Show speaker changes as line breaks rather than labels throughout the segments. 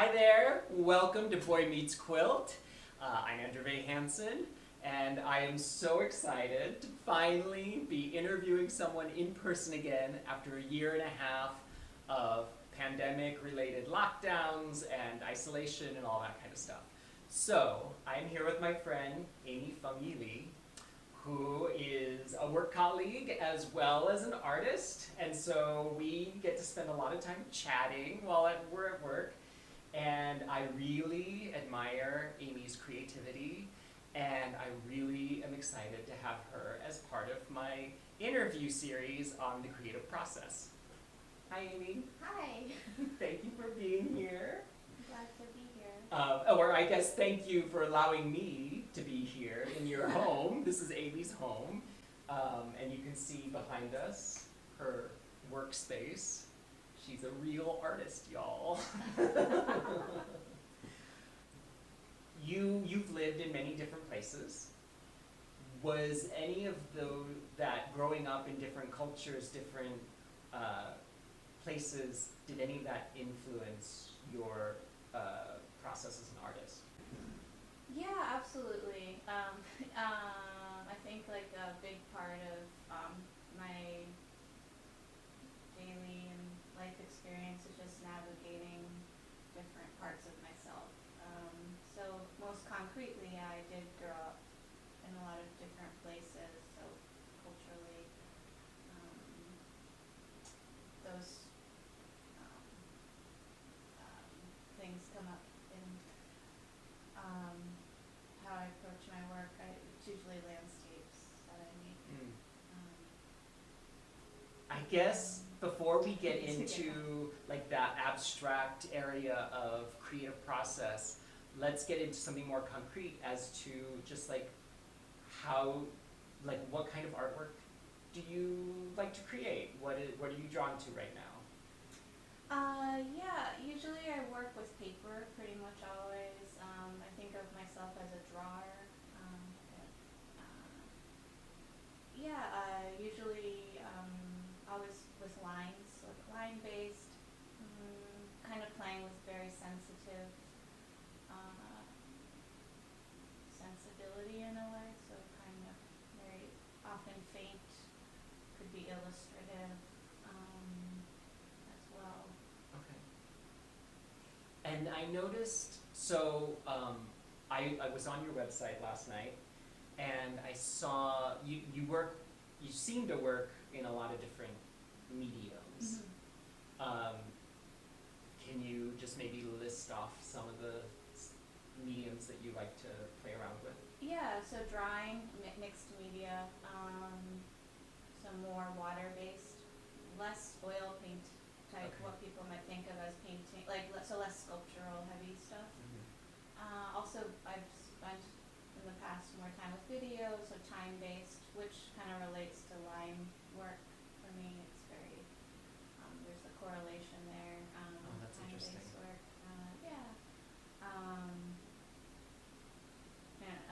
Hi there, welcome to Boy Meets Quilt. I'm Andrew Hansen, and I am so excited to finally be interviewing someone in person again after a year and a half of pandemic-related lockdowns and isolation and all that kind of stuff. So, I'm here with my friend, Amy Fung-yi Lee, who is a work colleague as well as an artist, and so we get to spend a lot of time chatting while we're at work. And I really admire Amy's creativity, and I really am excited to have her as part of my interview series on the creative process. Hi, Amy.
Hi.
Thank you for being here.
I'm glad to be here.
Or I guess thank you for allowing me to be here in your home. This is Amy's home, and you can see behind us her workspace. She's a real artist, y'all. You've lived in many different places. Was any of that growing up in different cultures, different places, did any of that influence your process as an artist?
Yeah, absolutely. I think like a big part of my daily and life experience is just navigating different parts of myself. So most concretely, I did grow up in a lot of different places, so culturally, those things come up in how I approach my work. It's usually landscapes that I make.
I guess before we get into like that abstract area of creative process, let's get into something more concrete as to just like how, like what kind of artwork do you like to create? What are you drawn to right now?
Yeah, usually I work with paper pretty much always. I think of myself as a drawer. Usually always with lines, like line-based, kind of playing with very sensitive sensibility in a way, so kind of very often faint, could be illustrative as well.
Okay. And I noticed, so I was on your website last night, and I saw you seem to work in a lot of different mediums. Can you just maybe list off some of the mediums that you like to play around with?
Yeah, so drawing, mixed media, some more water-based, less oil paint type,
Okay.
what people might think of as painting, like so less sculptural heavy stuff. Also, I've spent in the past more time with video, so time-based, which kind of relates to line work for me. It's very, there's a correlation there.
That's
time-based
interesting.
work,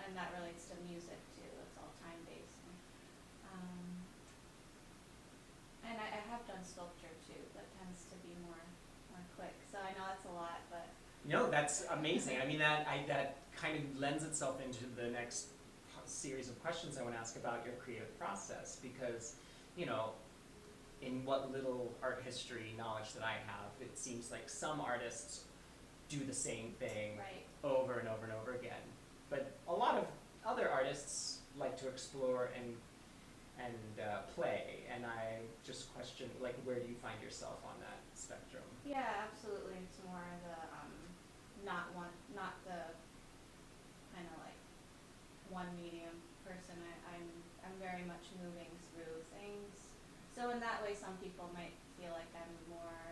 and that relates to music too. It's all time-based. And I have done sculpture too, but tends to be more quick. So I know that's a lot, but
No, that's amazing. I mean, that kind of lends itself into the next series of questions I want to ask about your creative process, because, you know, in what little art history knowledge that I have, it seems like some artists do the same thing
right.
over and over and over again. But a lot of other artists like to explore and play, and I just question, like, where do you find yourself on that spectrum?
Yeah, absolutely. It's more the not the kind of like one medium person. I'm very much moving through things. So in that way, some people might feel like I'm more,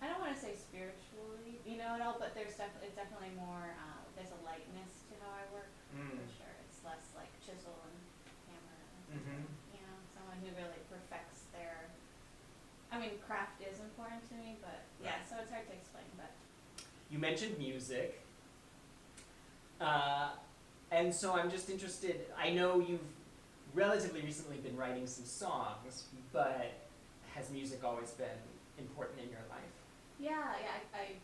I don't want to say spiritually, at all, but it's definitely more, there's a lightness to how I work, for sure. It's less like chisel and hammer, someone who really perfects their, craft is important to me, but yeah, so it's hard to explain, but.
You mentioned music, and so I'm just interested, I know you've relatively recently been writing some songs, but has music always been important in your life?
Yeah, I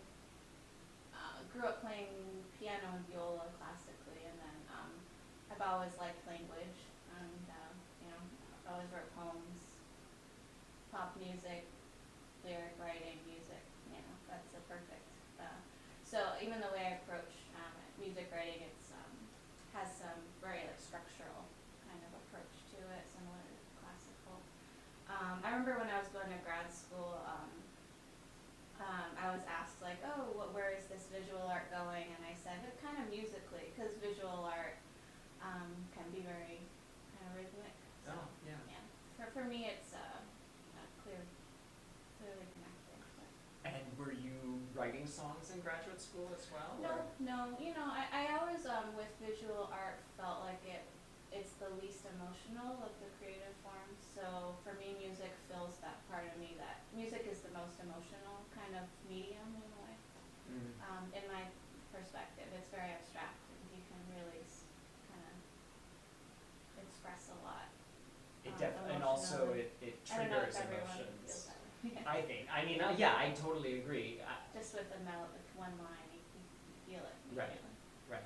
grew up playing piano and viola classically, and then I've always liked language, and you know, I always wrote poems, pop music, lyric writing, music. You know, that's a perfect. So even the way I approach music writing, it's has some very like structural kind of approach to it, similar to classical. I remember when I was going to grad school. I was asked like, oh, where is this visual art going? And I said, kind of musically, because visual art can be very kind of rhythmic. So,
Oh, yeah.
For me, it's clearly connected. But.
And were you writing songs in graduate school as well?
No. You know, I always with visual art felt like it's the least emotional of the creative forms. So for me, music fills that part of me. That music is the most emotional kind of medium in a way. In my perspective, it's very abstract, and you can really kind of express a lot.
It definitely, and also it triggers emotions. I think. I mean, yeah, I totally agree.
Just with with one line, you feel it.
Right. Right.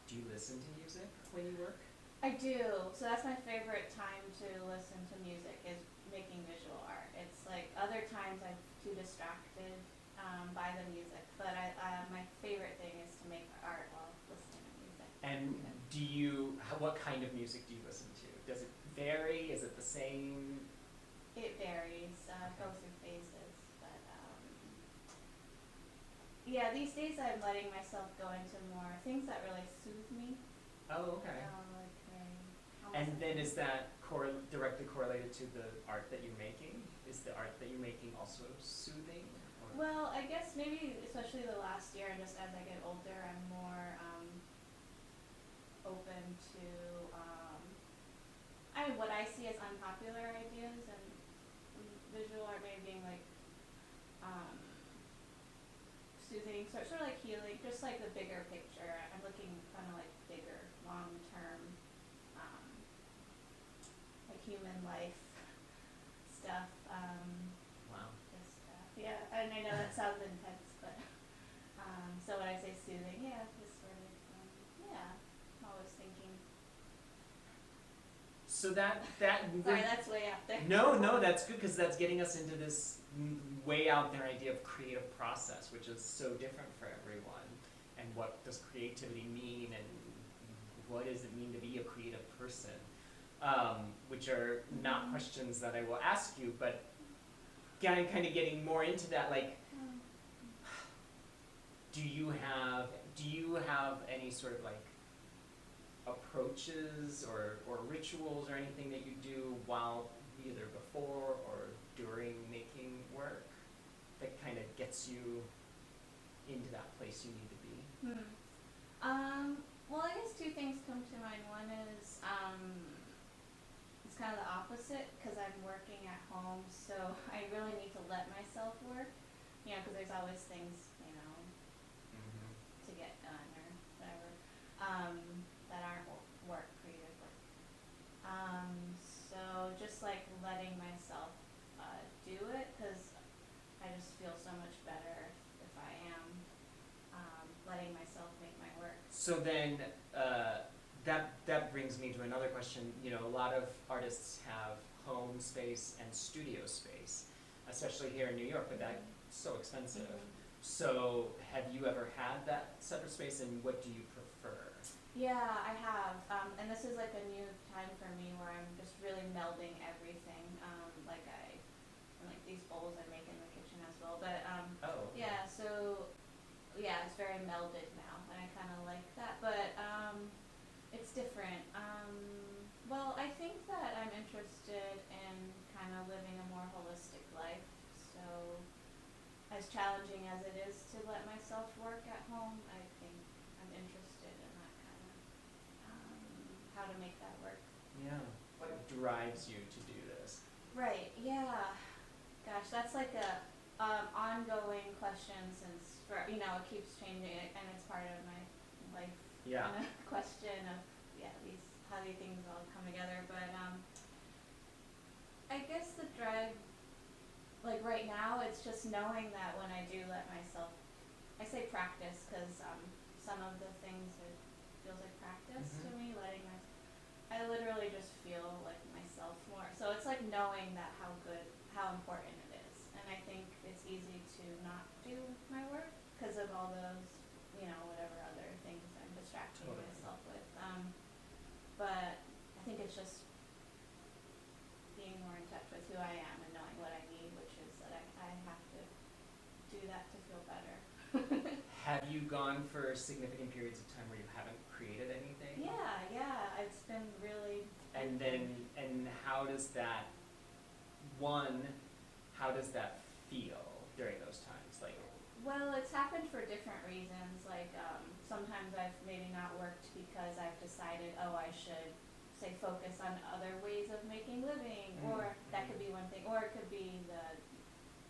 Do you listen to music when you work?
I do. So that's my favorite time to listen to music is making visual art. It's like other times I'm too distracted by the music, but my favorite thing is to make art while listening to music.
And what kind of music do you listen to? Does it vary? Is it the same?
It varies. Go through phases, but yeah, these days I'm letting myself go into more things that really soothe me.
Oh, okay. And then is that directly correlated to the art that you're making? Is the art that you're making also soothing? Or?
Well, I guess maybe especially the last year, and just as I get older, I'm more open to what I see as unpopular ideas and visual art maybe being like soothing, sort of like healing, just like the bigger picture. I'm looking kind of like bigger, long-term, like human life stuff.
Wow.
Just yeah, and I know that sounds intense, but so when I say soothing, yeah, just sort of yeah, I'm always thinking.
So that
sorry, that's way out there.
No, that's good because that's getting us into this way out there idea of creative process, which is so different for everyone. And what does creativity mean, and what does it mean to be a creative person? Which are not questions that I will ask you, but kind of getting more into that, like, do you have any sort of like approaches or rituals or anything that you do while either before or during making work that kind of gets you into that place you need to be?
Well, I guess two things come to mind. One is it's kind of the opposite because I'm working at home, so I really need to let myself work, you know, because there's always things, you know, to get done or whatever, that aren't work, creative work. So just like letting myself do it, because I just feel so much better if I am letting myself make my work.
So then that brings me to another question. You know, a lot of artists have home space and studio space, especially here in New York, but that's so expensive. So have you ever had that separate space, and what do you prefer?
Yeah, I have, and this is like a new time for me where I'm just really melding everything. Like these bowls I make in the kitchen as well, but yeah, so yeah, it's very melded now, and I kind of like that, but it's different. Well, I think that I'm interested in kind of living a more holistic life, so as challenging as it is to let myself work at home, I think I'm interested in that kind of how to make that work.
Yeah. What drives you to do this?
Right. Yeah. Gosh, that's like a ongoing question since it keeps changing, and it's part of my life.
Yeah.
Kind of question of how these things all come together, but I guess the drive, like right now, it's just knowing that when I do let myself I say practice because some of the things it feels like practice to me, letting my, I literally just feel like myself more. So it's like knowing that how important it is. And I think it's easy to not do my work because of all those, whatever other things I'm distracting myself with. But I think it's just being more in touch with who I am and knowing what I need, which is that I have to do that to feel better.
Have you gone for significant periods of time where you haven't created anything?
Yeah, it's been really.
And how does that, how does that feel during those times? Like,
well, it's happened for different reasons. Like, sometimes I've maybe not worked because I've decided, I should, say, focus on other ways of making living, or that could be one thing, or it could be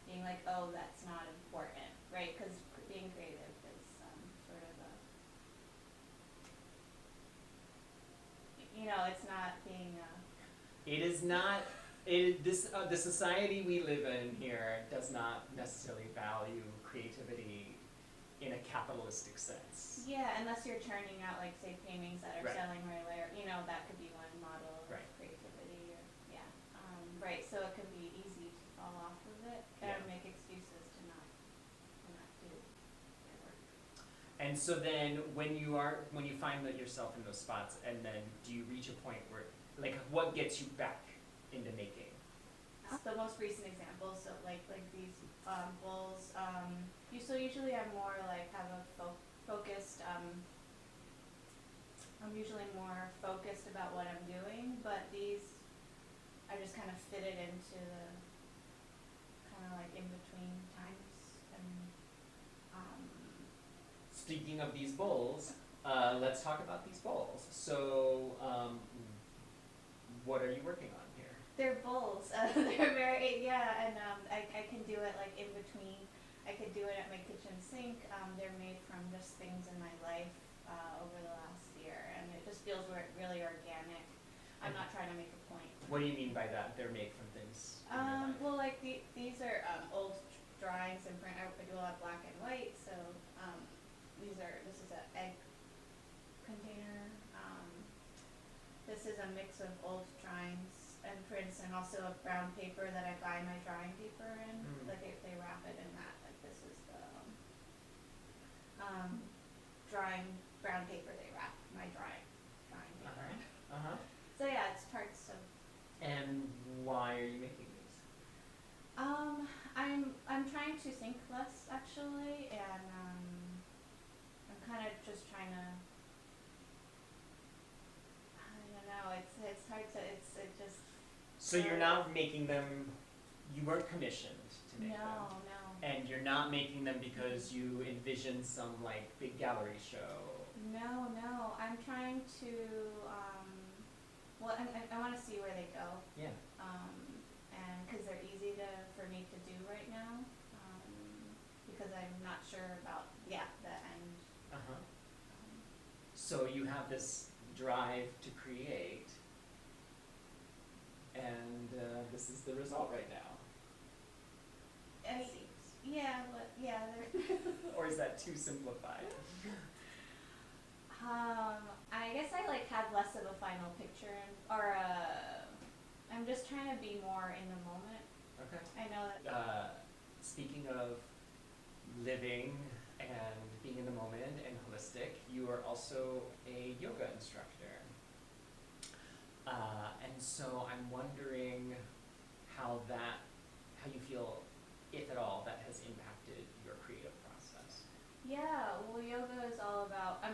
being like, that's not important, right? Because being creative is sort of it's not being.
it is not. The society we live in here does not necessarily value creativity in a capitalistic sense.
Yeah, unless you're churning out, like, say, paintings that are
Right.
selling right away, or, that could be one model of creativity, or, right, so it can be easy to fall off of it, and make excuses to not do your work.
And so then, when you find that yourself in those spots, and then do you reach a point where, like, what gets you back into making?
The most recent example, so like these bowls, usually I'm more like have a focused, I'm usually more focused about what I'm doing, but these, I just kind of fit it into the kind of like in between times, and
Speaking of these bowls, let's talk about these bowls. So, what are you working on here?
they're bowls. They're very, and I can do it like in between. I could do it at my kitchen sink. They're made from just things in my life over the last year, and it just feels really organic. I'm not trying to make a point.
What do you mean by that? They're made from things in your life?
Well, like these are old drawings and print. I do a lot of black and white, so this is an egg container. This is a mix of old drawings and prints, and also a brown paper that I buy my drawing paper in. Like they wrap it in that. Like this is the drawing brown paper they wrap my drawing paper in. So yeah, it's parts of.
And why are you making these?
I'm trying to think less actually, and I'm kind of just trying to. I don't know. It's hard to. It just.
So you're not making them. You weren't commissioned to make them.
No.
And you're not making them because you envision some like big gallery show.
No. I'm trying to. Well, I want to see where they go.
Yeah.
And because they're easy for me to do right now. Because I'm not sure about the end.
So you have this drive to create, and this is the result right now. Or is that too simplified?
I guess I have less of a final picture, I'm just trying to be more in the moment.
Okay.
I know that.
Speaking of living and being in the moment and holistic, you are also a yoga instructor. And so I'm wondering how you feel, if at all, that has impacted your creative process.
Yeah, well, yoga is all about,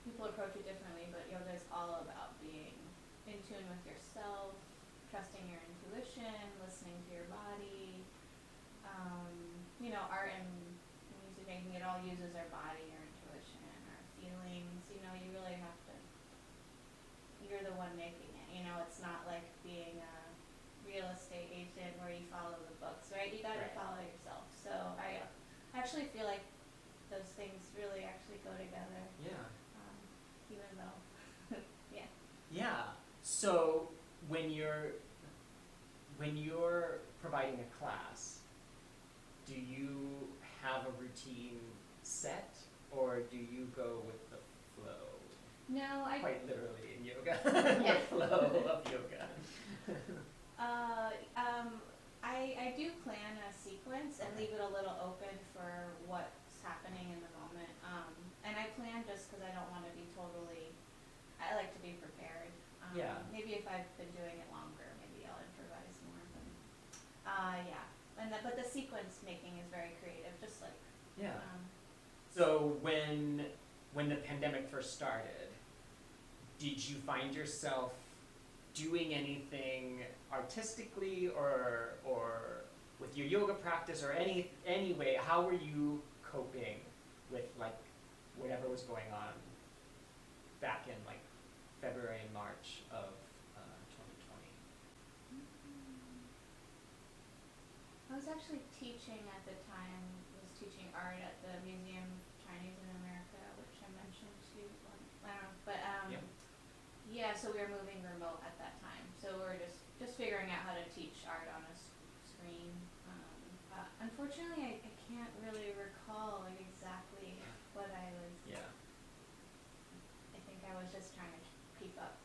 people approach it differently, but yoga is all about being in tune with yourself, trusting your intuition, listening to your body. Art and music making, it all uses our body, our intuition, our feelings. You really have to, you're the one making it. It's not like being a real estate agent where you follow the books, right? You gotta follow yourself. So I actually feel like those things really actually go together.
Yeah.
Even though, yeah.
Yeah. So when you're providing a class, do you have a routine set, or do you go with the flow?
No,
Quite literally in yoga.
Yeah.
The flow of yoga.
I do plan a sequence and leave it a little open for what's happening in the moment. And I plan just because I don't want to be totally, I like to be prepared.
Yeah.
Maybe if I've been doing it longer, maybe I'll improvise more. But, yeah. But the sequence making is very creative, just like.
Yeah. So when the pandemic first started, did you find yourself doing anything artistically or with your yoga practice or any way? How were you coping with like whatever was going on back in like February and March of 2020?
I was actually teaching at the time, was teaching art at the Museum of Chinese in America, which I mentioned to you. I don't know, but
Yep.
yeah, so we were moving remote at that time. So we were just figuring out how to teach art on a screen. Unfortunately, I can't really recall like exactly what I was.
Yeah.
I think I was just trying to keep up.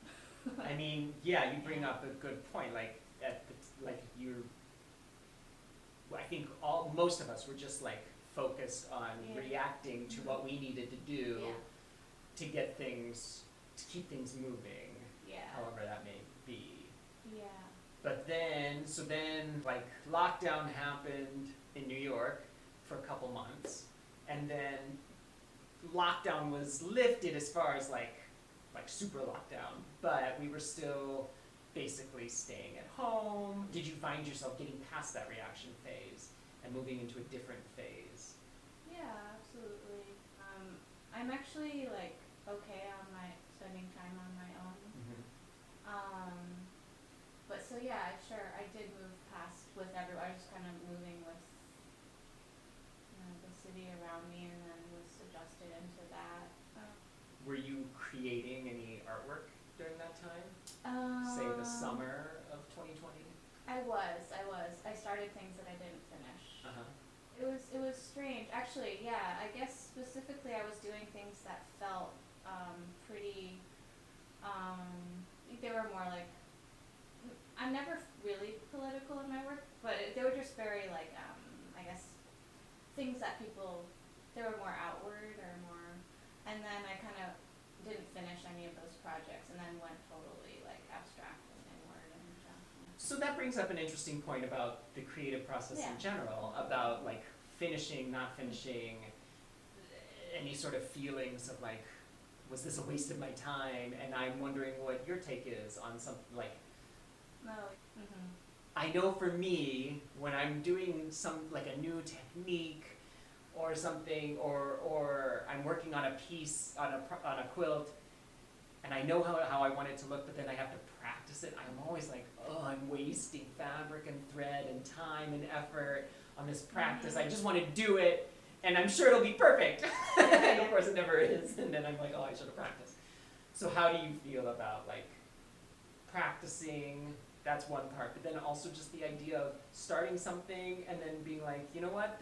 I mean, yeah, you bring up a good point. Like I think most of us were just like focused on reacting to what we needed to do to get things, to keep things moving.
Yeah.
However that may be.
Yeah.
But then, like lockdown happened in New York for a couple months, and then lockdown was lifted as far as like super lockdown, but we were still basically staying at home. Did you find yourself getting past that reaction phase and moving into a different phase?
Yeah, absolutely. I'm actually like okay on spending time on my own. But so yeah, sure, I did move past with everyone. I was just kind of moving with the city around me, and then was adjusted into that.
Were you creating any artwork during that time? Say the summer of 2020?
I was. I started things that I didn't finish. It was strange. Actually, yeah, I guess specifically I was doing things that felt pretty, they were more like, I'm never really political in my work, but they were just very like, I guess, things that they were more outward or more, and then I kind of didn't finish any of those projects and then went totally like abstract and inward and stuff.
So that brings up an interesting point about the creative process in general, about like finishing, not finishing, any sort of feelings of like, was this a waste of my time? And I'm wondering what your take is on something like, I know for me, when I'm doing like a new technique or something, or I'm working on a piece, on a quilt, and I know how I want it to look, but then I have to practice it, I'm always like, oh, I'm wasting fabric and thread and time and effort on this practice. I just want to do it, and I'm sure it'll be perfect. And of course it never is, and then I'm like, oh, I should have practiced. So how do you feel about like practicing? That's one part, but then also just the idea of starting something and then being like, you know what,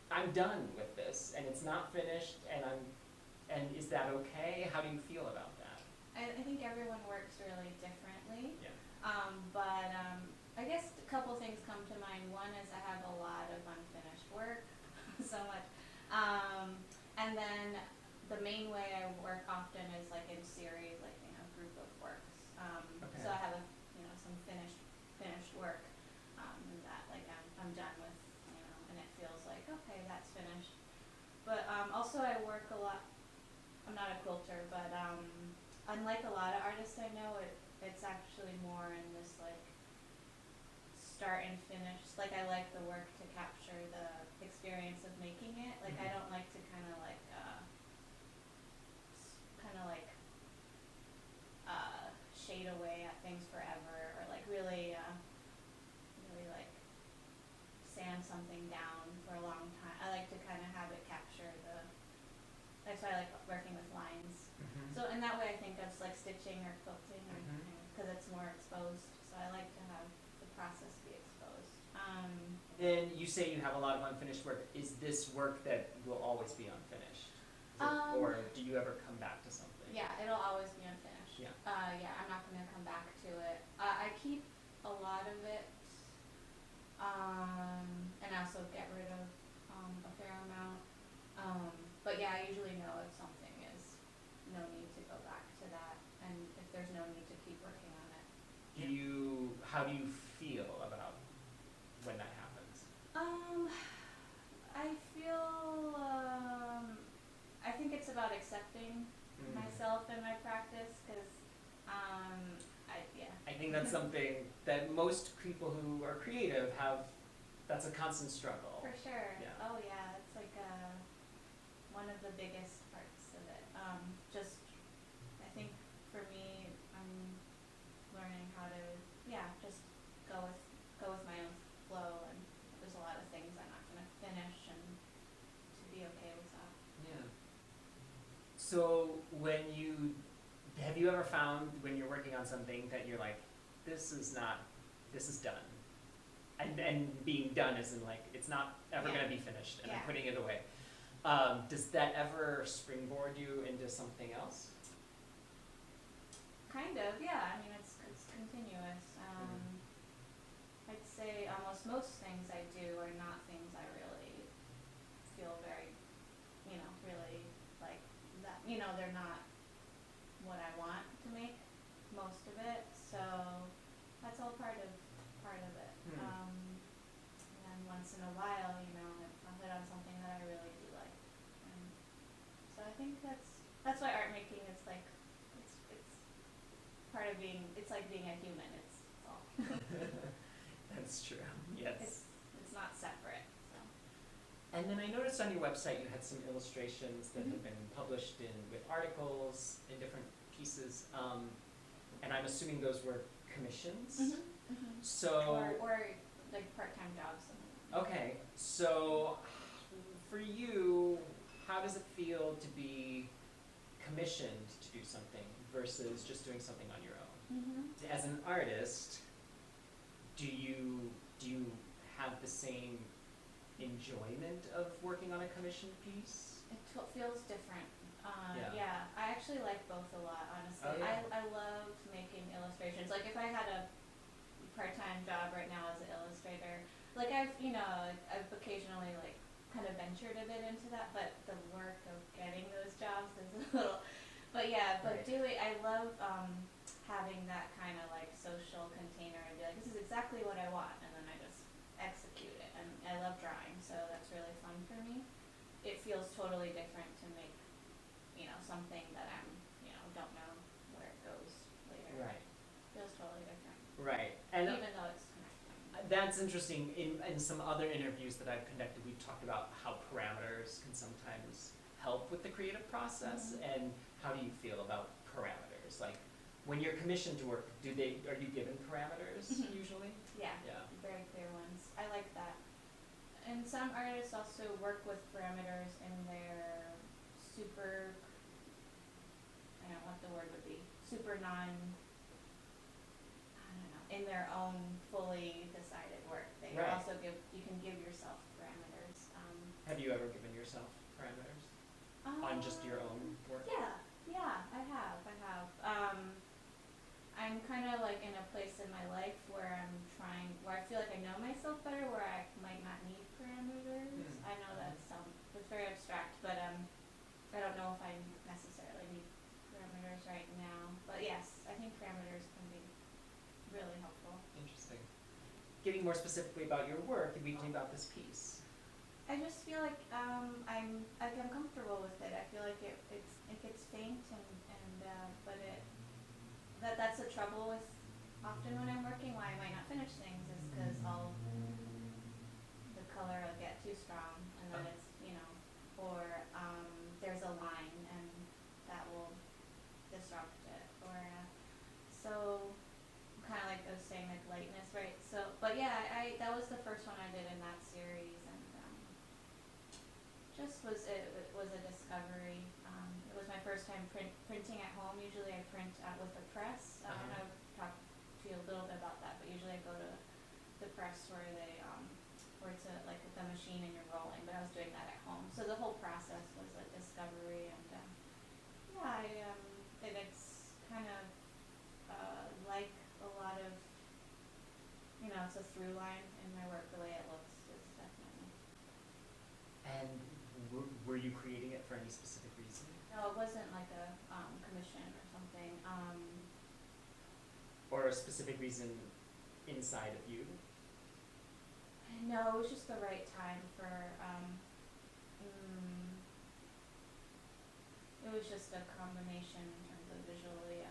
I'm done with this, and it's not finished, and is that okay? How do you feel about that?
I think everyone works really differently.
Yeah.
But I guess a couple things come to mind. One is I have a lot of unfinished work, so much. And then the main way I work often is like in series, like group of works. So I have some finished work that like I'm done with, and it feels like okay, that's finished. But also I work a lot. I'm not a quilter, but unlike a lot of artists I know, it's actually more in this like start and finish. Like I like the work to capture the experience of making it. Like I don't like to kind of like shade away at things forever, or like really like sand something down for a long time. I like to kind of have it capture that's why I like working with lines. So in that way I think of like stitching or quilting, because it's more exposed, so I like to have the process be exposed.
Then you you say you have a lot of unfinished work. Is this work that will always be unfinished? Or do you ever come back to something?
Yeah, it'll always be unfinished.
Yeah.
Yeah, I'm not gonna come back to it. I keep a lot of it, and I also get rid of a fair amount. But yeah, I usually know if something is no need to go back to that, and if there's no need to keep working on it.
How do you feel about when that happens?
I feel, I think it's about accepting myself and my practice, because,
I think that's something that most people who are creative have, that's a constant struggle.
For sure.
Yeah.
Oh yeah, it's like one of the biggest parts of it. Just, I think for me, I'm learning how to, just go with my own flow, and there's a lot of things I'm not gonna finish, and to be okay with that.
Yeah. So have you ever found when you're working on something that you're like, this is done? And being done isn't like, it's not ever gonna be finished, and I'm putting it away. Does that ever springboard you into something else?
Kind of, yeah. I mean, it's continuous. I'd say almost most things I do are not things I really feel very, really like that. They're not what I want to make, most of it. So that's all part of it. And then once in a while, I'll hit on something that I really do like. And so I think that's why art making is like, it's part of being, it's like being a human. It's all.
That's true. Yes.
It's not separate. So.
And then I noticed on your website you had some illustrations that have been published with articles in different pieces, and I'm assuming those were commissions. So
or like part-time jobs.
Okay, so for you, how does it feel to be commissioned to do something versus just doing something on your own? As an artist, do you have the same enjoyment of working on a commissioned piece?
It feels different.
Yeah.
I actually like both a lot, honestly.
Oh, yeah.
I love making illustrations. Like if I had a part-time job right now as an illustrator, like I've occasionally like kind of ventured a bit into that, but the work of getting those jobs is a little, but I love having that kind of like social container and be like, this is exactly what I want, and then I just execute it. And I love drawing, so that's really fun for me. It feels totally different to make, something that I'm, don't know where it goes later.
Right.
Feels totally different.
Right. And
even though it's connected.
That's interesting. In some other interviews that I've conducted, we've talked about how parameters can sometimes help with the creative process. And how do you feel about parameters? Like when you're commissioned to work, are you given parameters usually?
Yeah. Very clear ones. I like that. And some artists also work with parameters in their I don't know what the word would be, in their own fully decided work. They also you can give yourself parameters.
Have you ever given yourself parameters on just your own work?
Yeah, I have. I'm kind of like in a place in my life where where I feel like I know myself better, where I might not need parameters. I know it's very abstract, but I don't know if I necessarily need parameters right now. But yes, I think parameters can be really helpful.
Interesting. Getting more specifically about your work, we talking about this piece.
I just feel like I'm comfortable with it. I feel like it gets faint but that's the trouble with often when I'm working, why I might not finish things, is because the color will get too strong, and then it's or there's a line and that will disrupt it, or so kind of like I was saying, like lightness, right? So, but yeah, that was the first one I did in that series, and it was a discovery. It was my first time printing at home. Usually I print with the press. I don't know, talk to you a little bit about that, but usually I go to the press where where it's like with the machine and you're rolling, but I was doing that at home. So the whole process was a discovery, and and it's kind of like a lot of, it's a through line in my work. The way it looks is definitely.
And were you creating it for any specific reason?
No, it wasn't like a commission or something.
Or a specific reason inside of you?
No, it was just the right time for. It was just a combination in terms of visually. It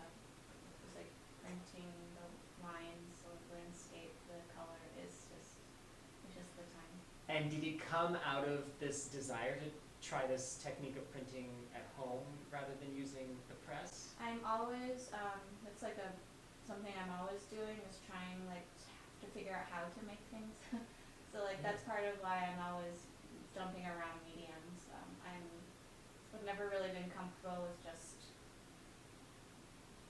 was like printing the lines, the landscape, the color. It's just the time.
And did it come out of this desire to try this technique of printing at home rather than using the press?
I'm always, it's like something I'm always doing is trying to figure out how to make things. So that's part of why I'm always jumping around mediums. I've never really been comfortable with just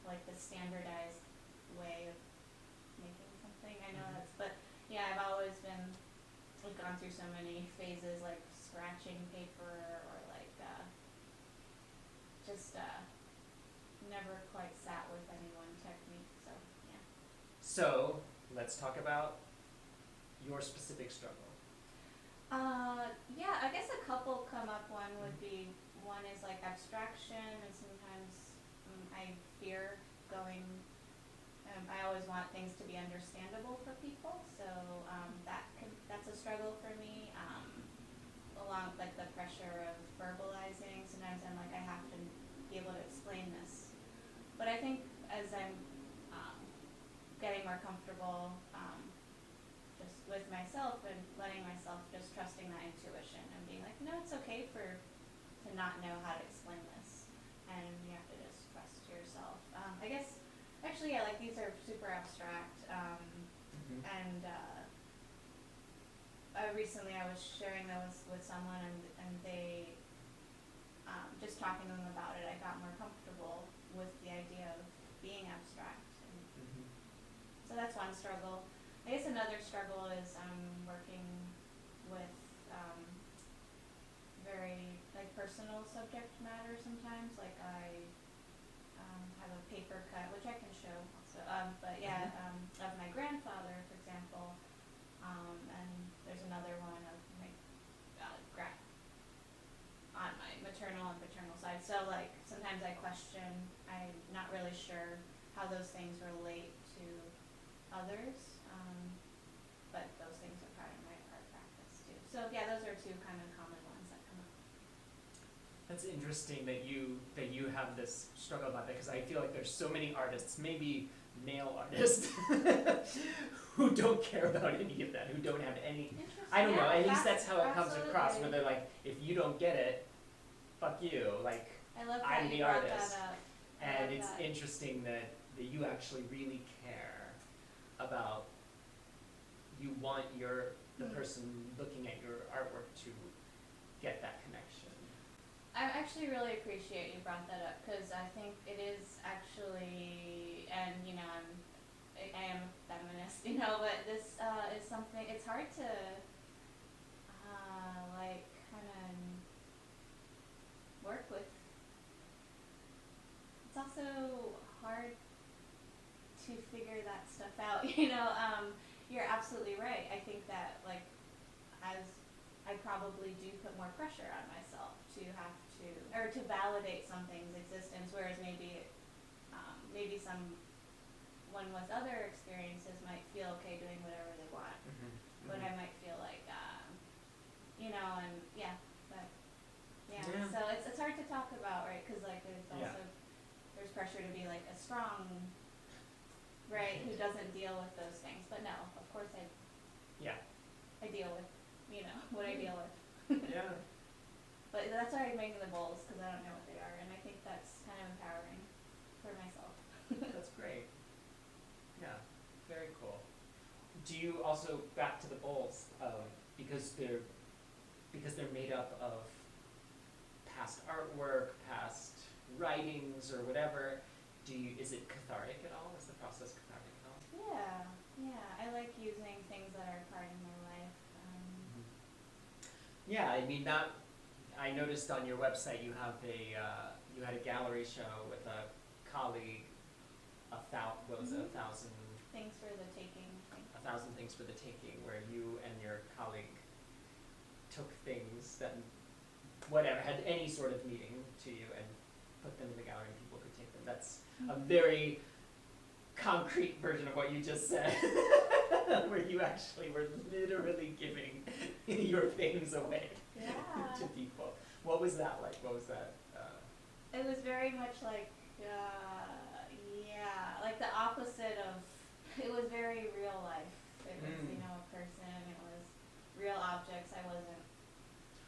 the standardized way of making something. I know but yeah, I've always been, gone through so many phases, like scratching paper or just never quite sat with any one technique, so yeah.
So let's talk about your specific struggle.
Yeah, I guess a couple come up. One is abstraction, and sometimes I fear going. I always want things to be understandable for people, so that's a struggle for me. Along the pressure of verbalizing, sometimes I'm I have to be able to explain this. But I think as I'm getting more comfortable just with myself and letting myself, just trusting that intuition and being no, it's okay to not know how to explain this, and you have to just trust yourself. I guess actually, yeah, these are super abstract, and recently I was sharing those with someone, and they just talking to them about it, I got more comfortable with the idea of being abstract. And so that's one struggle. I guess another struggle is working with very personal subject matter sometimes. I have a paper cut, which I can show also. But yeah, of my grandfather, for example, and there's another one of my on my maternal and paternal side. So sometimes I question. I'm not really sure how those things relate to others, but those things are part of my art practice too. So yeah, those are two kind of common ones that come up.
That's interesting that you have this struggle about that, because I feel like there's so many artists, maybe male artists, who don't care about any of that, who don't have any. I don't know. At least that's how it comes across. Where they're if you don't get it, fuck you.
I love that
I'm
you
the
brought
artist.
that up.
And it's interesting that you actually really care about. You want the person looking at your artwork to get that connection.
I actually really appreciate you brought that up, because I think it is actually, and I am a feminist, but this is something, it's hard to kind of work with. It's also hard to figure that stuff out. You're absolutely right. I think that as I probably do put more pressure on myself to have to, or to validate something's existence, whereas maybe someone with other experiences might feel okay doing whatever they want, but I might feel and so it's hard to talk about, right? Because there's also there's pressure to be a strong, right, who doesn't deal with those things. But no, of course I deal with what I deal with.
Yeah.
But that's why I'm making the bowls, because I don't know what they are, and I think that's kind of empowering for myself.
That's great. Yeah, very cool. Do you also, back to the bowls, because they're made up of past artwork, past writings, or whatever, is it cathartic at all? Is the process cathartic at all?
Yeah, I like using things that are part of my life.
Yeah, I mean that. I noticed on your website you have you had a gallery show with a colleague. What was it?
Mhm. Thanks for the taking.
A thousand things for the taking, where you and your colleague took things that whatever had any sort of meaning to you and put them in the gallery and people could take them. That's a very concrete version of what you just said, where you actually were literally giving your things away
Yeah.
to people. What was that like? What was that?
It was very much like, yeah, like the opposite of, it was very real life. It was,
Mm.
you know, a person, it was real objects. I wasn't,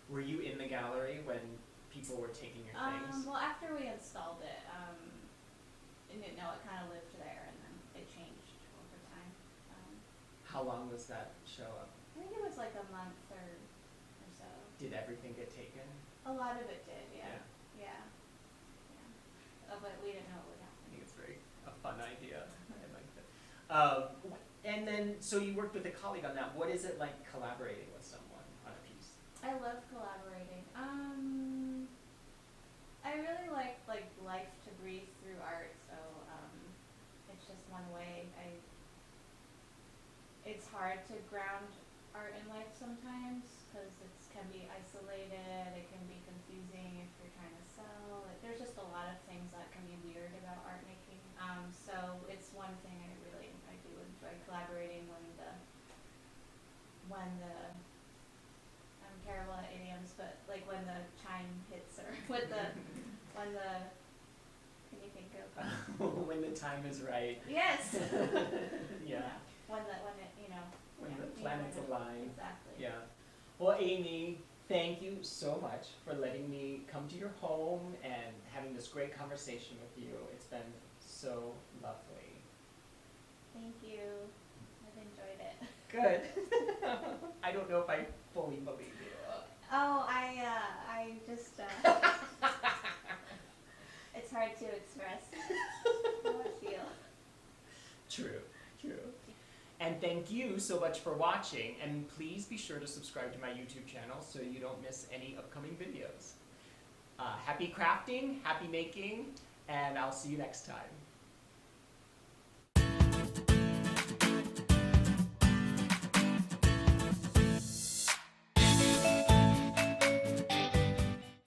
Were you in the gallery when people were taking your things?
well, after we installed it, and it, no, it kind of lived there and then it changed over time.
How long was that show up?
I think it was like a month or so.
Did everything get taken?
A lot of it did, yeah. Yeah. Oh, but we didn't know it would
I
happen.
think it's a fun idea. I liked it. And then, so you worked with a colleague on that. What is it like collaborating with someone on a piece?
I love collaborating. I really like life to breathe through art, so it's just one way. It's hard to ground art in life sometimes because it can be isolated. It can be confusing if you're trying to sell. There's just a lot of things that can be weird about art making. So it's one thing I do enjoy collaborating when the I'm terrible at idioms, but like when the chime hits or when the can you think of
When the time is right.
yes
Yeah.
when it
When
yeah,
the planets align.
exactly.
Yeah. Well, Amy, thank you so much for letting me come to your home and having this great conversation with you. It's been so lovely.
Thank you. I've enjoyed it.
Good. I don't know if I fully believe you.
Oh, I just it's hard to express how I feel.
True. And thank you so much for watching, and please be sure to subscribe to my YouTube channel so you don't miss any upcoming videos. Happy crafting, happy making, and I'll see you next time.